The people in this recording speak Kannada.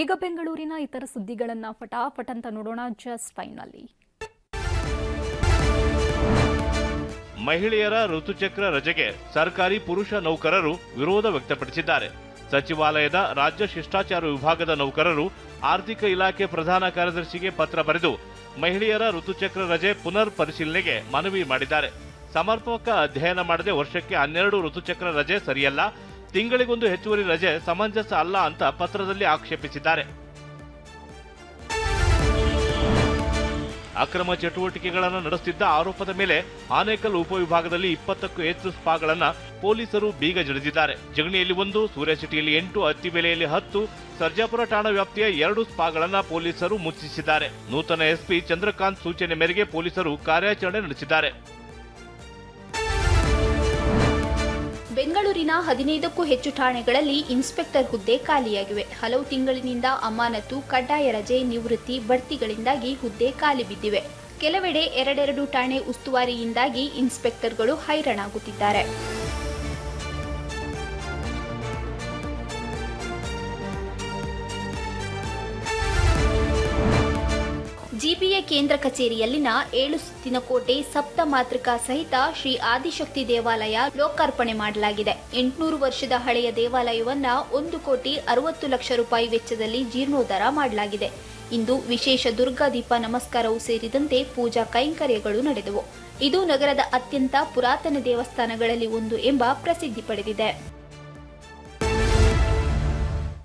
ಈಗ ಬೆಂಗಳೂರಿನ ಇತರ ಸುದ್ದಿಗಳನ್ನು ಫಟಾಫಟ್ ಅಂತ ನೋಡೋಣ ಜಸ್ಟ್ ಟೈಮ್ನಲ್ಲಿ. ಮಹಿಳೆಯರ ಋತುಚಕ್ರ ರಜೆಗೆ ಸರ್ಕಾರಿ ಪುರುಷ ನೌಕರರು ವಿರೋಧ ವ್ಯಕ್ತಪಡಿಸಿದ್ದಾರೆ. ಸಚಿವಾಲಯದ ರಾಜ್ಯ ಶಿಷ್ಟಾಚಾರ ವಿಭಾಗದ ನೌಕರರು ಆರ್ಥಿಕ ಇಲಾಖೆ ಪ್ರಧಾನ ಕಾರ್ಯದರ್ಶಿಗೆ ಪತ್ರ ಬರೆದು ಮಹಿಳೆಯರ ಋತುಚಕ್ರ ರಜೆ ಪುನರ್ ಪರಿಶೀಲನೆಗೆ ಮನವಿ ಮಾಡಿದ್ದಾರೆ. ಸಮರ್ಪಕ ಅಧ್ಯಯನ ಮಾಡದೆ ವರ್ಷಕ್ಕೆ 12 ಋತುಚಕ್ರ ರಜೆ ಸರಿಯಲ್ಲ, ತಿಂಗಳಿಗೊಂದು ಹೆಚ್ಚುವರಿ ರಜೆ ಸಮಂಜಸ ಅಲ್ಲ ಅಂತ ಪತ್ರದಲ್ಲಿ ಆಕ್ಷೇಪಿಸಿದ್ದಾರೆ. ಅಕ್ರಮ ಚಟುವಟಿಕೆಗಳನ್ನು ನಡೆಸುತ್ತಿದ್ದ ಆರೋಪದ ಮೇಲೆ ಆನೇಕಲ್ ಉಪವಿಭಾಗದಲ್ಲಿ 20ಕ್ಕೂ ಹೆಚ್ಚು ಸ್ಪಾಗಳನ್ನು ಪೊಲೀಸರು ಬೀಗ ಜಡಿದಿದ್ದಾರೆ. ಜಗಣಿಯಲ್ಲಿ 1, ಸೂರ್ಯಸಿಟಿಯಲ್ಲಿ 8, ಅತ್ತಿಬೆಲೆಯಲ್ಲಿ 10, ಸರ್ಜಾಪುರ ಠಾಣಾ ವ್ಯಾಪ್ತಿಯ 2 ಸ್ಪಾಗಳನ್ನು ಪೊಲೀಸರು ಮುಚ್ಚಿಸಿದ್ದಾರೆ. ನೂತನ ಎಸ್ಪಿ ಚಂದ್ರಕಾಂತ್ ಸೂಚನೆ ಮೇರೆಗೆ ಪೊಲೀಸರು ಕಾರ್ಯಾಚರಣೆ ನಡೆಸಿದ್ದಾರೆ. ಬೆಂಗಳೂರಿನ 15ಕ್ಕೂ ಹೆಚ್ಚು ಠಾಣೆಗಳಲ್ಲಿ ಇನ್ಸ್ಪೆಕ್ಟರ್ ಹುದ್ದೆ ಖಾಲಿಯಾಗಿವೆ. ಹಲವು ತಿಂಗಳಿನಿಂದ ಅಮಾನತು, ಕಡ್ಡಾಯ ರಜೆ, ನಿವೃತ್ತಿ, ಬಡ್ತಿಗಳಿಂದಾಗಿ ಹುದ್ದೆ ಖಾಲಿ ಬಿದ್ದಿವೆ. ಕೆಲವೆಡೆ 2 ಠಾಣೆ ಉಸ್ತುವಾರಿಯಿಂದಾಗಿ ಇನ್ಸ್ಪೆಕ್ಟರ್ಗಳು ಹೈರಾಣಾಗುತ್ತಿದ್ದಾರೆ. ಜಿಬಿಎ ಕೇಂದ್ರ ಕಚೇರಿಯಲ್ಲಿನ 7 ಸುತ್ತಿನ ಕೋಟೆ ಸಪ್ತಮಾತೃಕಾ ಸಹಿತ ಶ್ರೀ ಆದಿಶಕ್ತಿ ದೇವಾಲಯ ಲೋಕಾರ್ಪಣೆ ಮಾಡಲಾಗಿದೆ. 800 ವರ್ಷದ ಹಳೆಯ ದೇವಾಲಯವನ್ನ 1,60,00,000 ರೂಪಾಯಿ ವೆಚ್ಚದಲ್ಲಿ ಜೀರ್ಣೋದ್ಧಾರ ಮಾಡಲಾಗಿದೆ. ಇಂದು ವಿಶೇಷ ದುರ್ಗಾ ದೀಪ ನಮಸ್ಕಾರವೂ ಸೇರಿದಂತೆ ಪೂಜಾ ಕೈಂಕರ್ಯಗಳು ನಡೆದವು. ಇದು ನಗರದ ಅತ್ಯಂತ ಪುರಾತನ ದೇವಸ್ಥಾನಗಳಲ್ಲಿ ಒಂದು ಎಂಬ ಪ್ರಸಿದ್ಧಿ ಪಡೆದಿದೆ.